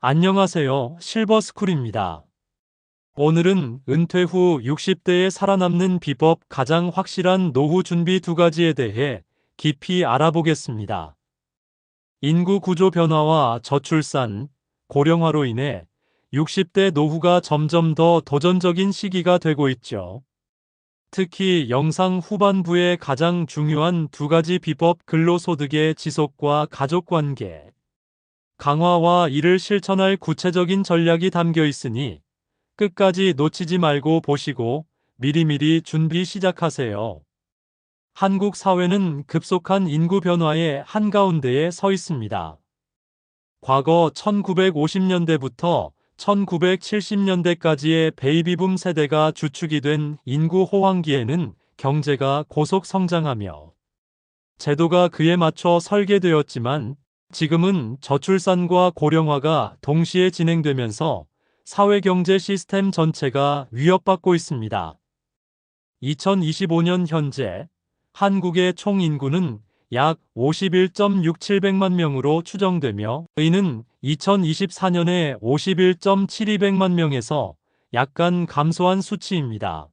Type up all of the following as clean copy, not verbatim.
안녕하세요. 실버스쿨입니다. 오늘은 은퇴 후 60대에 살아남는 비법 가장 확실한 노후 준비 두 가지에 대해 깊이 알아보겠습니다. 인구 구조 변화와 저출산, 고령화로 인해 60대 노후가 점점 더 도전적인 시기가 되고 있죠. 특히 영상 후반부에 가장 중요한 두 가지 비법 근로소득의 지속과 가족관계, 강화와 이를 실천할 구체적인 전략이 담겨 있으니 끝까지 놓치지 말고 보시고 미리미리 준비 시작하세요. 한국 사회는 급속한 인구 변화의 한가운데에 서 있습니다. 과거 1950년대부터 1970년대까지의 베이비붐 세대가 주축이 된 인구 호황기에는 경제가 고속 성장하며 제도가 그에 맞춰 설계되었지만 지금은 저출산과 고령화가 동시에 진행되면서 사회경제 시스템 전체가 위협받고 있습니다. 2025년 현재 한국의 총 인구는 약 51.6700만 명으로 추정되며 이는 2024년에 51.7200만 명에서 약간 감소한 수치입니다.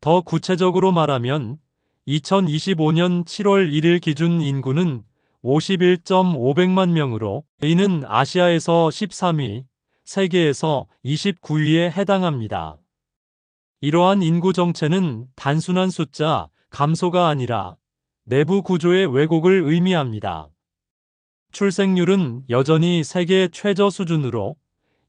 더 구체적으로 말하면 2025년 7월 1일 기준 인구는 51.500만 명으로 이는 아시아에서 13위, 세계에서 29위에 해당합니다. 이러한 인구 정체는 단순한 숫자 감소가 아니라 내부 구조의 왜곡을 의미합니다. 출생률은 여전히 세계 최저 수준으로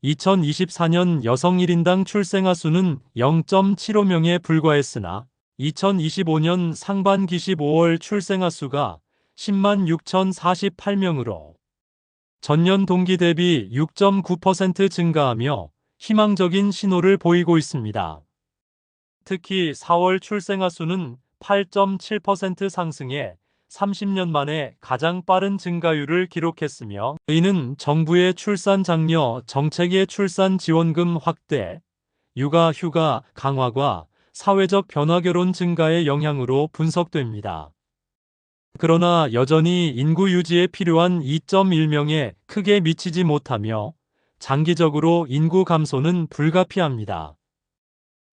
2024년 여성 1인당 출생아 수는 0.75명에 불과했으나 2025년 상반기 15월 출생아 수가 10만 6,048명으로 전년 동기 대비 6.9% 증가하며 희망적인 신호를 보이고 있습니다. 특히 4월 출생아 수는 8.7% 상승해 30년 만에 가장 빠른 증가율을 기록했으며 이는 정부의 출산 장려 정책의 출산 지원금 확대, 육아 휴가 강화과 사회적 변화 결혼 증가의 영향으로 분석됩니다. 그러나 여전히 인구 유지에 필요한 2.1명에 크게 미치지 못하며 장기적으로 인구 감소는 불가피합니다.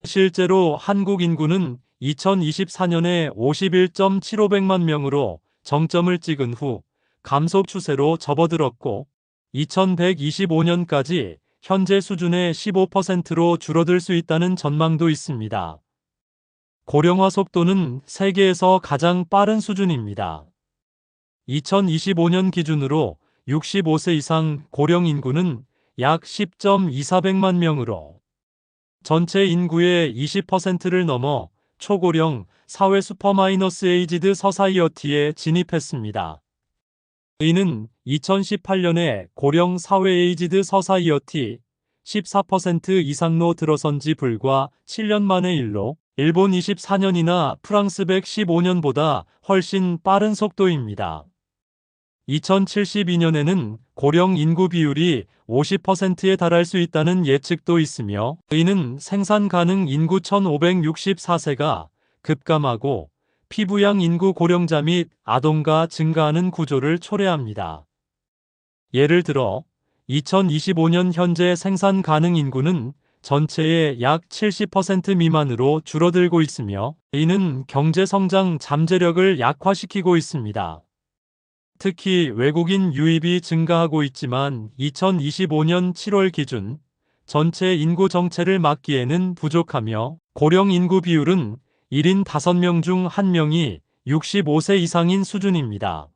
실제로 한국 인구는 2024년에 51.7500만 명으로 정점을 찍은 후 감소 추세로 접어들었고 2125년까지 현재 수준의 15%로 줄어들 수 있다는 전망도 있습니다. 고령화 속도는 세계에서 가장 빠른 수준입니다. 2025년 기준으로 65세 이상 고령 인구는 약 10.2400만 명으로 전체 인구의 20%를 넘어 초고령 사회 슈퍼마이너스 에이지드 서사이어티에 진입했습니다. 이는 2018년에 고령 사회 에이지드 서사이어티 14% 이상로 들어선 지 불과 7년 만의 일로 일본 24년이나 프랑스 115년보다 훨씬 빠른 속도입니다. 2072년에는 고령 인구 비율이 50%에 달할 수 있다는 예측도 있으며 이는 생산 가능 인구 1564세가 급감하고 피부양 인구 고령자 및 아동가 증가하는 구조를 초래합니다. 예를 들어 2025년 현재 생산 가능 인구는 전체의 약 70% 미만으로 줄어들고 있으며 이는 경제 성장 잠재력을 약화시키고 있습니다. 특히 외국인 유입이 증가하고 있지만 2025년 7월 기준 전체 인구 정체를 막기에는 부족하며 고령 인구 비율은 1인 5명 중 1명이 65세 이상인 수준입니다.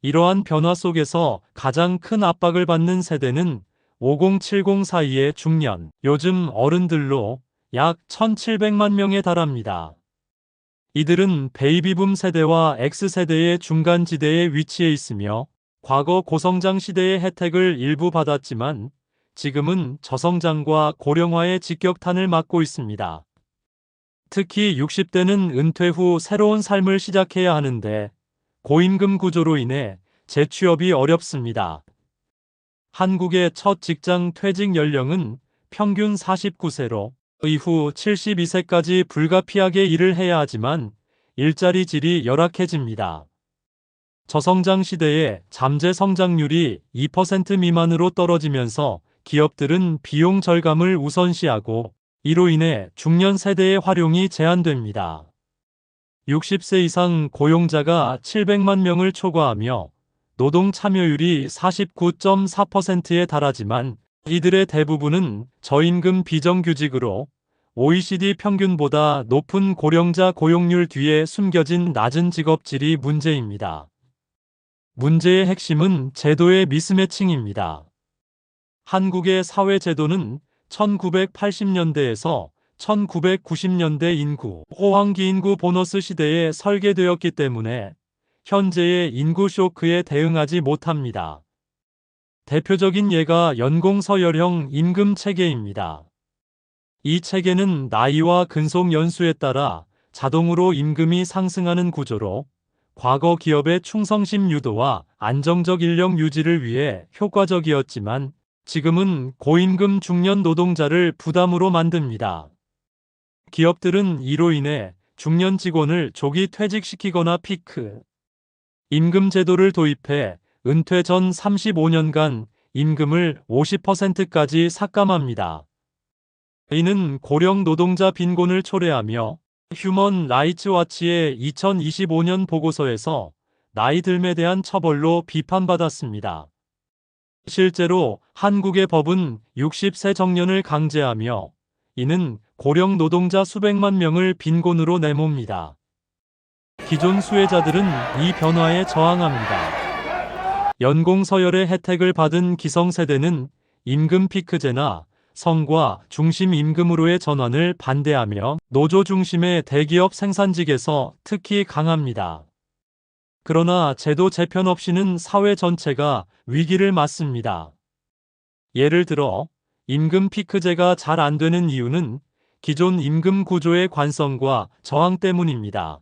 이러한 변화 속에서 가장 큰 압박을 받는 세대는 5070 사이의 중년, 요즘 어른들로 약 1700만 명에 달합니다. 이들은 베이비붐 세대와 X세대의 중간 지대에 위치해 있으며 과거 고성장 시대의 혜택을 일부 받았지만 지금은 저성장과 고령화의 직격탄을 맞고 있습니다. 특히 60대는 은퇴 후 새로운 삶을 시작해야 하는데 고임금 구조로 인해 재취업이 어렵습니다. 한국의 첫 직장 퇴직 연령은 평균 49세로 이후 72세까지 불가피하게 일을 해야 하지만 일자리 질이 열악해집니다. 저성장 시대에 잠재 성장률이 2% 미만으로 떨어지면서 기업들은 비용 절감을 우선시하고 이로 인해 중년 세대의 활용이 제한됩니다. 60세 이상 고용자가 700만 명을 초과하며 노동 참여율이 49.4%에 달하지만 이들의 대부분은 저임금 비정규직으로 OECD 평균보다 높은 고령자 고용률 뒤에 숨겨진 낮은 직업질이 문제입니다. 문제의 핵심은 제도의 미스매칭입니다. 한국의 사회제도는 1980년대에서 1990년대 인구 호황기 인구 보너스 시대에 설계되었기 때문에 현재의 인구 쇼크에 대응하지 못합니다. 대표적인 예가 연공서열형 임금 체계입니다. 이 체계는 나이와 근속 연수에 따라 자동으로 임금이 상승하는 구조로 과거 기업의 충성심 유도와 안정적 인력 유지를 위해 효과적이었지만 지금은 고임금 중년 노동자를 부담으로 만듭니다. 기업들은 이로 인해 중년 직원을 조기 퇴직시키거나 피크 임금 제도를 도입해 은퇴 전 35년간 임금을 50%까지 삭감합니다. 이는 고령 노동자 빈곤을 초래하며 휴먼 라이츠 와치의 2025년 보고서에서 나이 듦에 대한 처벌로 비판받았습니다. 실제로 한국의 법은 60세 정년을 강제하며 이는 고령 노동자 수백만 명을 빈곤으로 내몹니다. 기존 수혜자들은 이 변화에 저항합니다. 연공서열의 혜택을 받은 기성세대는 임금 피크제나 성과 중심 임금으로의 전환을 반대하며 노조 중심의 대기업 생산직에서 특히 강합니다. 그러나 제도 재편 없이는 사회 전체가 위기를 맞습니다. 예를 들어 임금 피크제가 잘 안 되는 이유는 기존 임금 구조의 관성과 저항 때문입니다.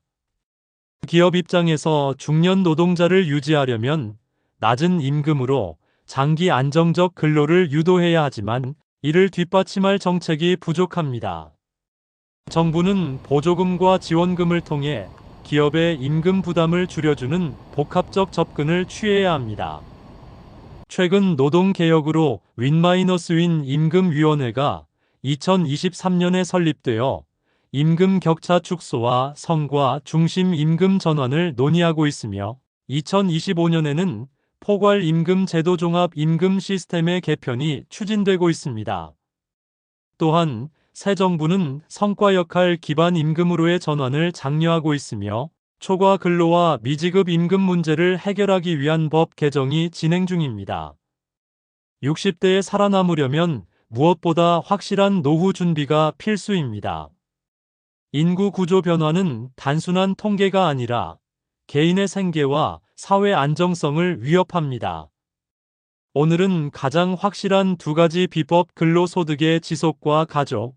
기업 입장에서 중년 노동자를 유지하려면 낮은 임금으로 장기 안정적 근로를 유도해야 하지만 이를 뒷받침할 정책이 부족합니다. 정부는 보조금과 지원금을 통해 기업의 임금 부담을 줄여주는 복합적 접근을 취해야 합니다. 최근 노동개혁으로 윈-윈 임금위원회가 2023년에 설립되어 임금 격차 축소와 성과 중심 임금 전환을 논의하고 있으며 2025년에는 포괄 임금 제도 종합 임금 시스템의 개편이 추진되고 있습니다. 또한 새 정부는 성과 역할 기반 임금으로의 전환을 장려하고 있으며 초과 근로와 미지급 임금 문제를 해결하기 위한 법 개정이 진행 중입니다. 60대에 살아남으려면 무엇보다 확실한 노후 준비가 필수입니다. 인구 구조 변화는 단순한 통계가 아니라 개인의 생계와 사회 안정성을 위협합니다. 오늘은 가장 확실한 두 가지 비법 근로소득의 지속과 가족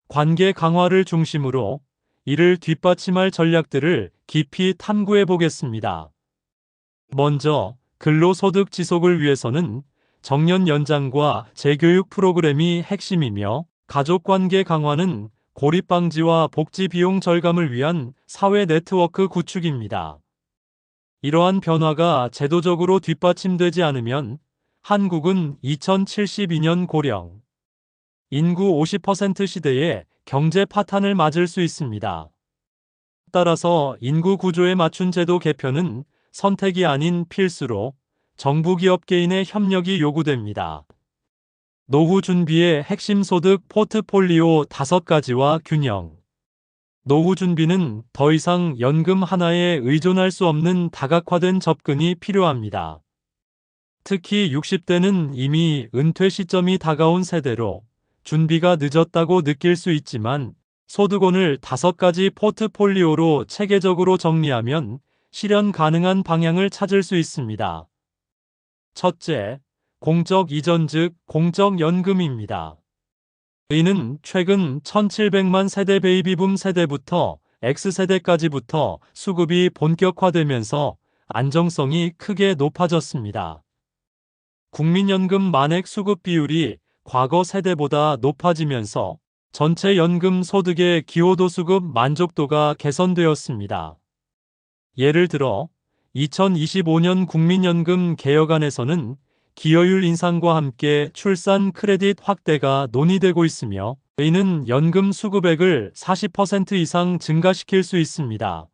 관계 강화를 중심으로 이를 뒷받침할 전략들을 깊이 탐구해 보겠습니다. 먼저 근로소득 지속을 위해서는 정년 연장과 재교육 프로그램이 핵심이며 가족관계 강화는 고립 방지와 복지 비용 절감을 위한 사회 네트워크 구축입니다. 이러한 변화가 제도적으로 뒷받침되지 않으면 한국은 2072년 고령 인구 50% 시대에 경제 파탄을 맞을 수 있습니다. 따라서 인구 구조에 맞춘 제도 개편은 선택이 아닌 필수로 정부 기업 개인의 협력이 요구됩니다. 노후 준비의 핵심 소득 포트폴리오 5가지와 균형. 노후 준비는 더 이상 연금 하나에 의존할 수 없는 다각화된 접근이 필요합니다. 특히 60대는 이미 은퇴 시점이 다가온 세대로 준비가 늦었다고 느낄 수 있지만 소득원을 5가지 포트폴리오로 체계적으로 정리하면 실현 가능한 방향을 찾을 수 있습니다. 첫째, 공적 이전 즉 공적연금입니다. 이는 최근 1700만 세대 베이비붐 세대부터 X세대까지부터 수급이 본격화되면서 안정성이 크게 높아졌습니다. 국민연금 만액 수급 비율이 과거 세대보다 높아지면서 전체 연금 소득의 기여도 수급 만족도가 개선되었습니다. 예를 들어 2025년 국민연금 개혁안에서는 기여율 인상과 함께 출산 크레딧 확대가 논의되고 있으며 이는 연금 수급액을 40% 이상 증가시킬 수 있습니다.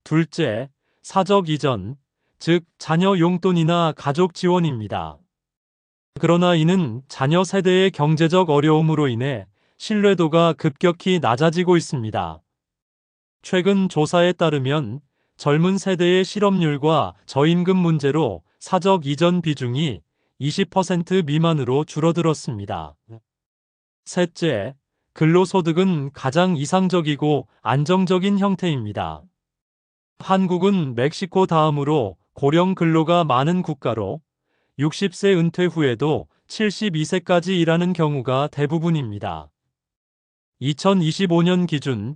둘째, 사적 이전, 즉 자녀 용돈이나 가족 지원입니다. 그러나 이는 자녀 세대의 경제적 어려움으로 인해 신뢰도가 급격히 낮아지고 있습니다. 최근 조사에 따르면 젊은 세대의 실업률과 저임금 문제로 사적 이전 비중이 20% 미만으로 줄어들었습니다. 셋째, 근로소득은 가장 이상적이고 안정적인 형태입니다. 한국은 멕시코 다음으로 고령 근로가 많은 국가로 60세 은퇴 후에도 72세까지 일하는 경우가 대부분입니다. 2025년 기준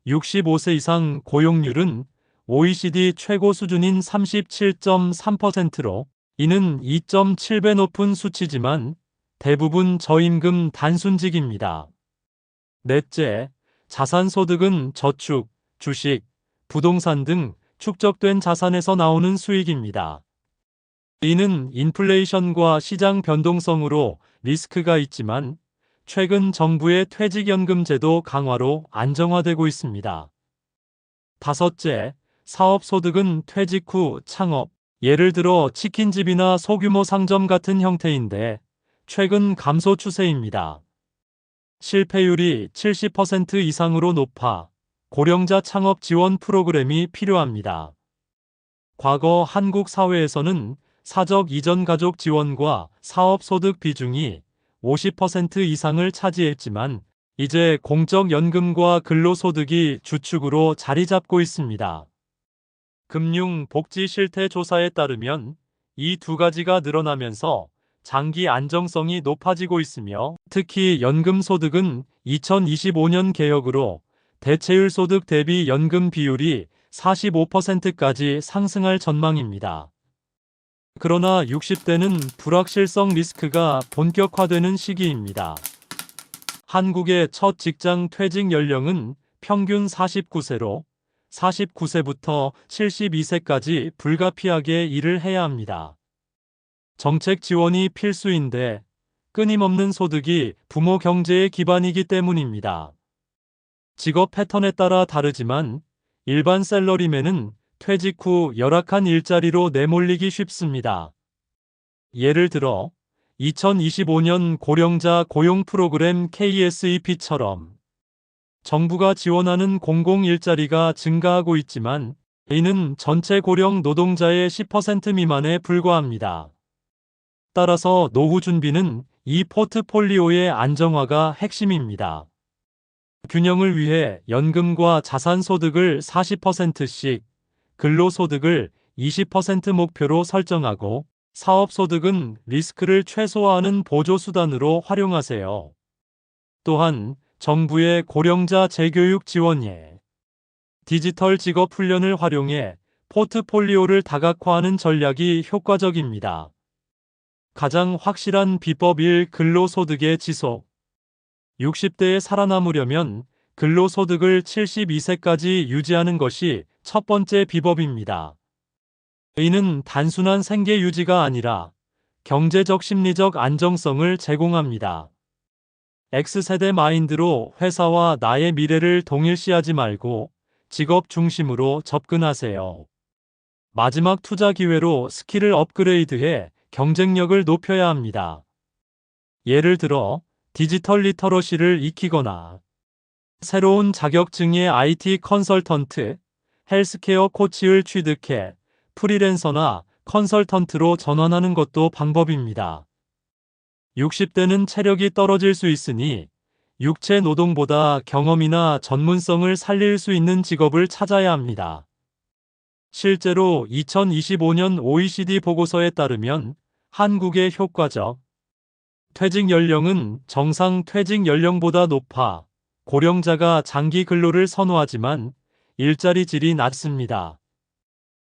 65세 이상 고용률은 OECD 최고 수준인 37.3%로 이는 2.7배 높은 수치지만 대부분 저임금 단순직입니다. 넷째, 자산소득은 저축, 주식, 부동산 등 축적된 자산에서 나오는 수익입니다. 이는 인플레이션과 시장 변동성으로 리스크가 있지만 최근 정부의 퇴직연금 제도 강화로 안정화되고 있습니다. 다섯째, 사업소득은 퇴직 후 창업, 예를 들어 치킨집이나 소규모 상점 같은 형태인데 최근 감소 추세입니다. 실패율이 70% 이상으로 높아 고령자 창업 지원 프로그램이 필요합니다. 과거 한국 사회에서는 사적 이전 가족 지원과 사업소득 비중이 50% 이상을 차지했지만 이제 공적연금과 근로소득이 주축으로 자리 잡고 있습니다. 금융복지실태조사에 따르면 이 두 가지가 늘어나면서 장기 안정성이 높아지고 있으며 특히 연금소득은 2025년 개혁으로 대체율 소득 대비 연금 비율이 45%까지 상승할 전망입니다. 그러나 60대는 불확실성 리스크가 본격화되는 시기입니다. 한국의 첫 직장 퇴직 연령은 평균 49세로 49세부터 72세까지 불가피하게 일을 해야 합니다. 정책 지원이 필수인데 끊임없는 소득이 부모 경제의 기반이기 때문입니다. 직업 패턴에 따라 다르지만 일반 샐러리맨은 퇴직 후 열악한 일자리로 내몰리기 쉽습니다. 예를 들어 2025년 고령자 고용 프로그램 KSEP처럼 정부가 지원하는 공공 일자리가 증가하고 있지만 이는 전체 고령 노동자의 10% 미만에 불과합니다. 따라서 노후 준비는 이 포트폴리오의 안정화가 핵심입니다. 균형을 위해 연금과 자산소득을 40%씩, 근로소득을 20% 목표로 설정하고 사업소득은 리스크를 최소화하는 보조수단으로 활용하세요. 또한 정부의 고령자 재교육 지원예, 디지털 직업 훈련을 활용해 포트폴리오를 다각화하는 전략이 효과적입니다. 가장 확실한 비법 1. 근로소득의 지속. 60대에 살아남으려면 근로소득을 72세까지 유지하는 것이 첫 번째 비법입니다. 이는 단순한 생계 유지가 아니라 경제적 심리적 안정성을 제공합니다. X세대 마인드로 회사와 나의 미래를 동일시하지 말고 직업 중심으로 접근하세요. 마지막 투자 기회로 스킬을 업그레이드해 경쟁력을 높여야 합니다. 예를 들어 디지털 리터러시를 익히거나 새로운 자격증의 IT 컨설턴트, 헬스케어 코치를 취득해 프리랜서나 컨설턴트로 전환하는 것도 방법입니다. 60대는 체력이 떨어질 수 있으니 육체 노동보다 경험이나 전문성을 살릴 수 있는 직업을 찾아야 합니다. 실제로 2025년 OECD 보고서에 따르면 한국의 효과적 퇴직 연령은 정상 퇴직 연령보다 높아 고령자가 장기 근로를 선호하지만 일자리 질이 낮습니다.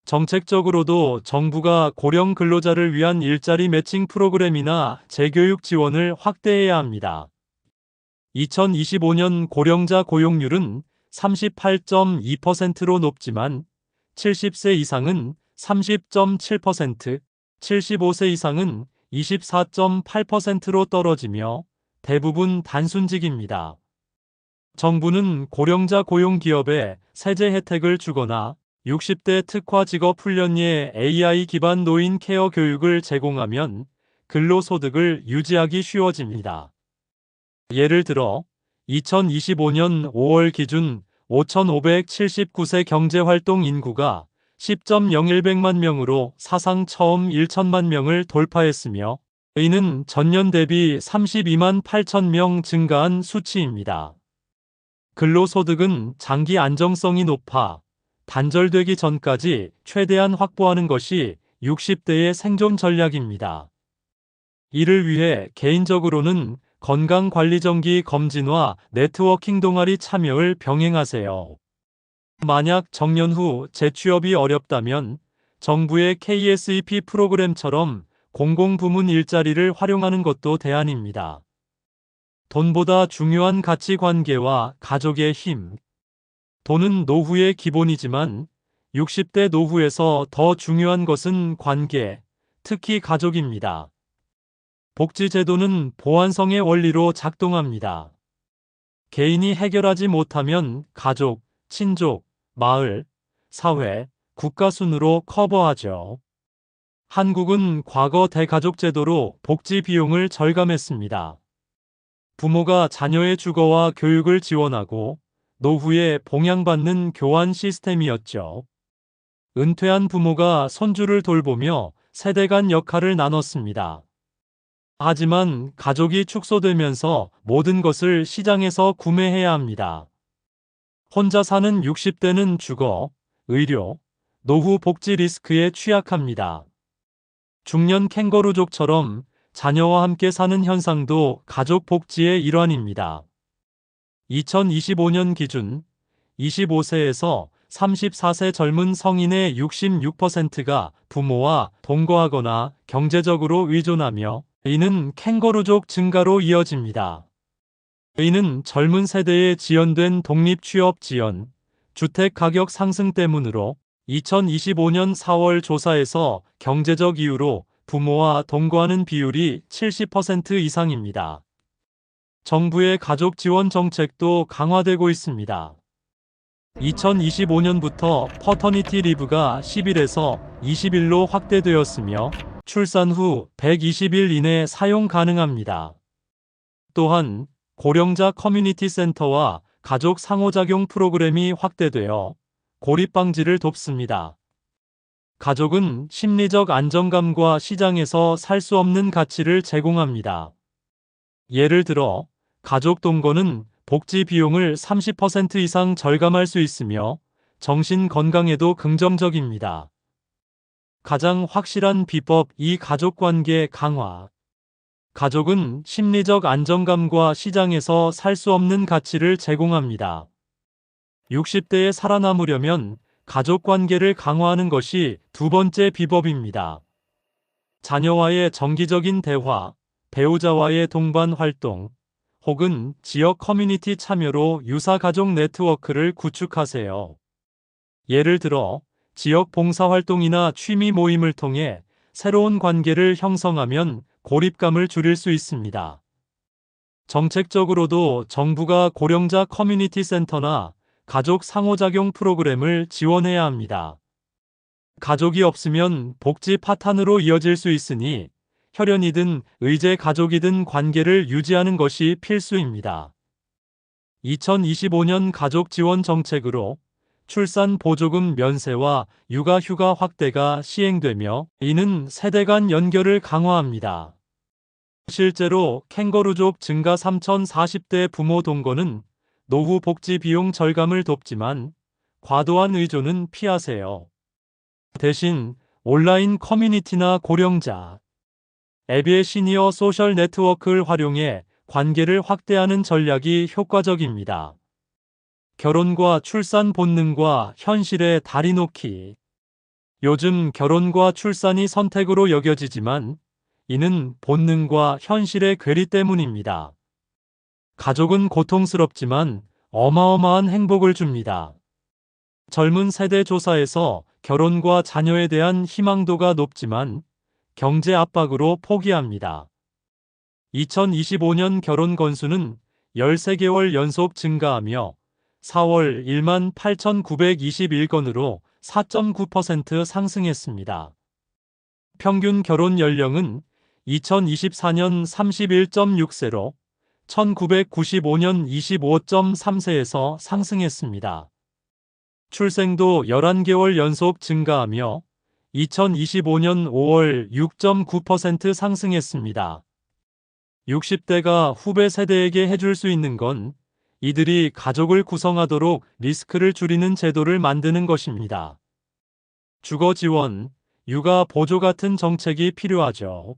정책적으로도 정부가 고령 근로자를 위한 일자리 매칭 프로그램이나 재교육 지원을 확대해야 합니다. 2025년 고령자 고용률은 38.2%로 높지만 70세 이상은 30.7%, 75세 이상은 24.8%로 떨어지며 대부분 단순직입니다. 정부는 고령자 고용 기업에 세제 혜택을 주거나 60대 특화 직업 훈련예 AI 기반 노인 케어 교육을 제공하면 근로소득을 유지하기 쉬워집니다. 예를 들어 2025년 5월 기준 5,579세 경제활동 인구가 10.01백만 명으로 사상 처음 1천만 명을 돌파했으며 이는 전년 대비 32만 8천 명 증가한 수치입니다. 근로소득은 장기 안정성이 높아 단절되기 전까지 최대한 확보하는 것이 60대의 생존 전략입니다. 이를 위해 개인적으로는 건강관리정기 검진과 네트워킹 동아리 참여를 병행하세요. 만약 정년 후 재취업이 어렵다면 정부의 KSEP 프로그램처럼 공공부문 일자리를 활용하는 것도 대안입니다. 돈보다 중요한 가치관계와 가족의 힘. 돈은 노후의 기본이지만 60대 노후에서 더 중요한 것은 관계, 특히 가족입니다. 복지제도는 보완성의 원리로 작동합니다. 개인이 해결하지 못하면 가족, 친족, 마을, 사회, 국가 순으로 커버하죠. 한국은 과거 대가족제도로 복지 비용을 절감했습니다. 부모가 자녀의 주거와 교육을 지원하고 노후에 봉양받는 교환 시스템이었죠. 은퇴한 부모가 손주를 돌보며 세대 간 역할을 나눴습니다. 하지만 가족이 축소되면서 모든 것을 시장에서 구매해야 합니다. 혼자 사는 60대는 주거, 의료, 노후 복지 리스크에 취약합니다. 중년 캥거루족처럼 자녀와 함께 사는 현상도 가족 복지의 일환입니다. 2025년 기준 25세에서 34세 젊은 성인의 66%가 부모와 동거하거나 경제적으로 의존하며 이는 캥거루족 증가로 이어집니다. 이는 젊은 세대에 지연된 독립취업 지연, 주택 가격 상승 때문으로 2025년 4월 조사에서 경제적 이유로 부모와 동거하는 비율이 70% 이상입니다. 정부의 가족 지원 정책도 강화되고 있습니다. 2025년부터 퍼터니티 리브가 10일에서 20일로 확대되었으며 출산 후 120일 이내 사용 가능합니다. 또한 고령자 커뮤니티 센터와 가족 상호작용 프로그램이 확대되어 고립 방지를 돕습니다. 가족은 심리적 안정감과 시장에서 살 수 없는 가치를 제공합니다. 예를 들어 가족 동거는 복지 비용을 30% 이상 절감할 수 있으며 정신 건강에도 긍정적입니다. 가장 확실한 비법 2. 가족관계 강화. 가족은 심리적 안정감과 시장에서 살 수 없는 가치를 제공합니다. 60대에 살아남으려면 가족관계를 강화하는 것이 두 번째 비법입니다. 자녀와의 정기적인 대화, 배우자와의 동반 활동, 혹은 지역 커뮤니티 참여로 유사 가족 네트워크를 구축하세요. 예를 들어 지역 봉사활동이나 취미 모임을 통해 새로운 관계를 형성하면 고립감을 줄일 수 있습니다. 정책적으로도 정부가 고령자 커뮤니티 센터나 가족 상호작용 프로그램을 지원해야 합니다. 가족이 없으면 복지 파탄으로 이어질 수 있으니 혈연이든 의제 가족이든 관계를 유지하는 것이 필수입니다. 2025년 가족 지원 정책으로 출산 보조금 면세와 육아휴가 확대가 시행되며 이는 세대 간 연결을 강화합니다. 실제로 캥거루족 증가 3040대 부모 동거는 노후 복지 비용 절감을 돕지만 과도한 의존은 피하세요. 대신 온라인 커뮤니티나 고령자 앱의 시니어 소셜 네트워크를 활용해 관계를 확대하는 전략이 효과적입니다. 결혼과 출산 본능과 현실의 다리 놓기. 요즘 결혼과 출산이 선택으로 여겨지지만 이는 본능과 현실의 괴리 때문입니다. 가족은 고통스럽지만 어마어마한 행복을 줍니다. 젊은 세대 조사에서 결혼과 자녀에 대한 희망도가 높지만 경제 압박으로 포기합니다. 2025년 결혼 건수는 13개월 연속 증가하며 4월 18,921건으로 4.9% 상승했습니다. 평균 결혼 연령은 2024년 31.6세로 1995년 25.3세에서 상승했습니다. 출생도 11개월 연속 증가하며 2025년 5월 6.9% 상승했습니다. 60대가 후배 세대에게 해줄 수 있는 건 이들이 가족을 구성하도록 리스크를 줄이는 제도를 만드는 것입니다. 주거 지원, 육아 보조 같은 정책이 필요하죠.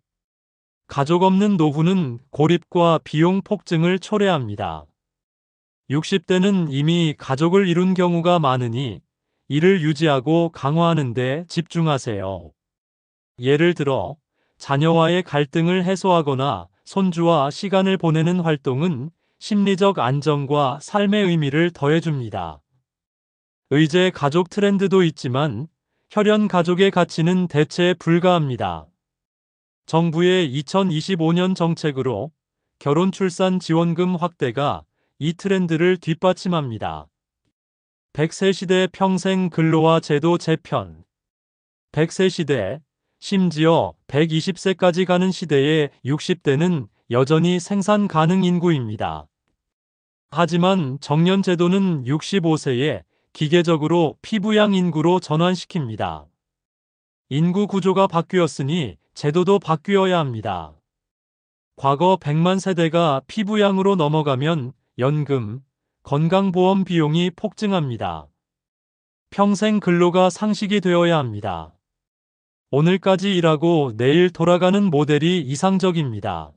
가족 없는 노후는 고립과 비용 폭증을 초래합니다. 60대는 이미 가족을 이룬 경우가 많으니 이를 유지하고 강화하는 데 집중하세요. 예를 들어 자녀와의 갈등을 해소하거나 손주와 시간을 보내는 활동은 심리적 안정과 삶의 의미를 더해줍니다. 의제 가족 트렌드도 있지만 혈연 가족의 가치는 대체 불가합니다. 정부의 2025년 정책으로 결혼 출산 지원금 확대가 이 트렌드를 뒷받침합니다. 100세 시대 평생 근로화 제도 재편. 100세 시대, 심지어 120세까지 가는 시대의 60대는 여전히 생산 가능 인구입니다. 하지만 정년 제도는 65세에 기계적으로 피부양 인구로 전환시킵니다. 인구 구조가 바뀌었으니 제도도 바뀌어야 합니다. 과거 100만 세대가 피부양으로 넘어가면 연금, 건강보험 비용이 폭증합니다. 평생 근로가 상식이 되어야 합니다. 오늘까지 일하고 내일 돌아가는 모델이 이상적입니다.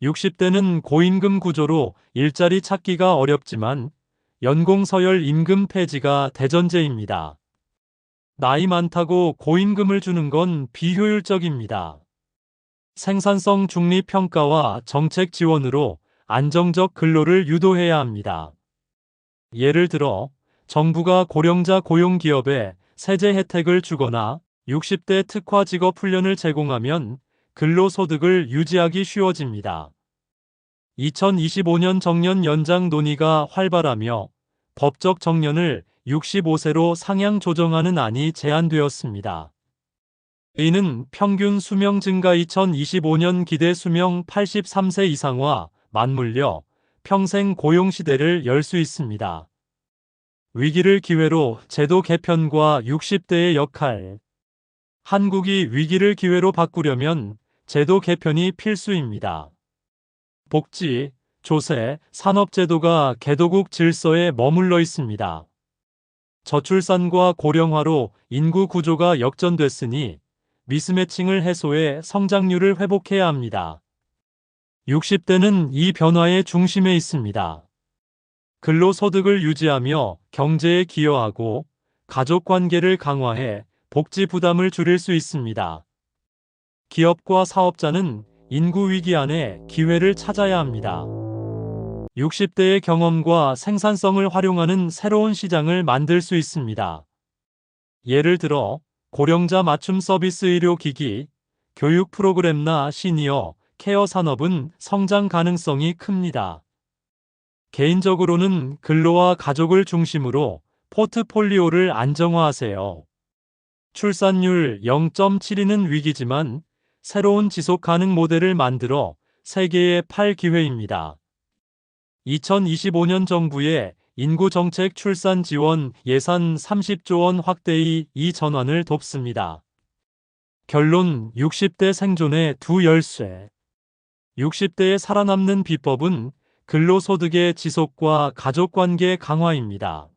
60대는 고임금 구조로 일자리 찾기가 어렵지만 연공서열 임금 폐지가 대전제입니다. 나이 많다고 고임금을 주는 건 비효율적입니다. 생산성 중립 평가와 정책 지원으로 안정적 근로를 유도해야 합니다. 예를 들어 정부가 고령자 고용 기업에 세제 혜택을 주거나 60대 특화 직업 훈련을 제공하면 근로소득을 유지하기 쉬워집니다. 2025년 정년 연장 논의가 활발하며 법적 정년을 65세로 상향 조정하는 안이 제안되었습니다. 이는 평균 수명 증가 2025년 기대 수명 83세 이상화, 맞물려 평생 고용 시대를 열 수 있습니다. 위기를 기회로 제도 개편과 60대의 역할. 한국이 위기를 기회로 바꾸려면 제도 개편이 필수입니다. 복지, 조세, 산업제도가 개도국 질서에 머물러 있습니다. 저출산과 고령화로 인구 구조가 역전됐으니 미스매칭을 해소해 성장률을 회복해야 합니다. 60대는 이 변화의 중심에 있습니다. 근로소득을 유지하며 경제에 기여하고 가족관계를 강화해 복지 부담을 줄일 수 있습니다. 기업과 사업자는 인구 위기 안에 기회를 찾아야 합니다. 60대의 경험과 생산성을 활용하는 새로운 시장을 만들 수 있습니다. 예를 들어 고령자 맞춤 서비스 의료기기, 교육 프로그램나 시니어 케어 산업은 성장 가능성이 큽니다. 개인적으로는 근로와 가족을 중심으로 포트폴리오를 안정화하세요. 출산율 0.72는 위기지만 새로운 지속 가능 모델을 만들어 세계에 팔 기회입니다. 2025년 정부의 인구정책 출산 지원 예산 30조 원 확대의 이 전환을 돕습니다. 결론 60대 생존의 두 열쇠. 60대에 살아남는 비법은 근로소득의 지속과 가족관계 강화입니다.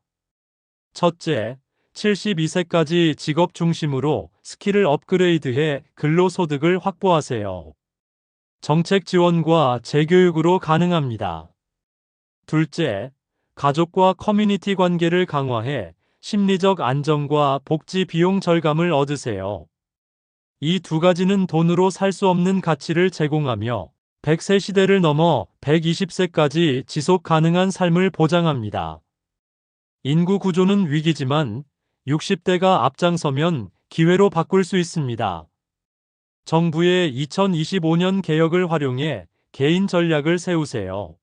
첫째, 72세까지 직업 중심으로 스킬을 업그레이드해 근로소득을 확보하세요. 정책 지원과 재교육으로 가능합니다. 둘째, 가족과 커뮤니티 관계를 강화해 심리적 안정과 복지 비용 절감을 얻으세요. 이 두 가지는 돈으로 살 수 없는 가치를 제공하며 100세 시대를 넘어 120세까지 지속 가능한 삶을 보장합니다. 인구 구조는 위기지만 60대가 앞장서면 기회로 바꿀 수 있습니다. 정부의 2025년 개혁을 활용해 개인 전략을 세우세요.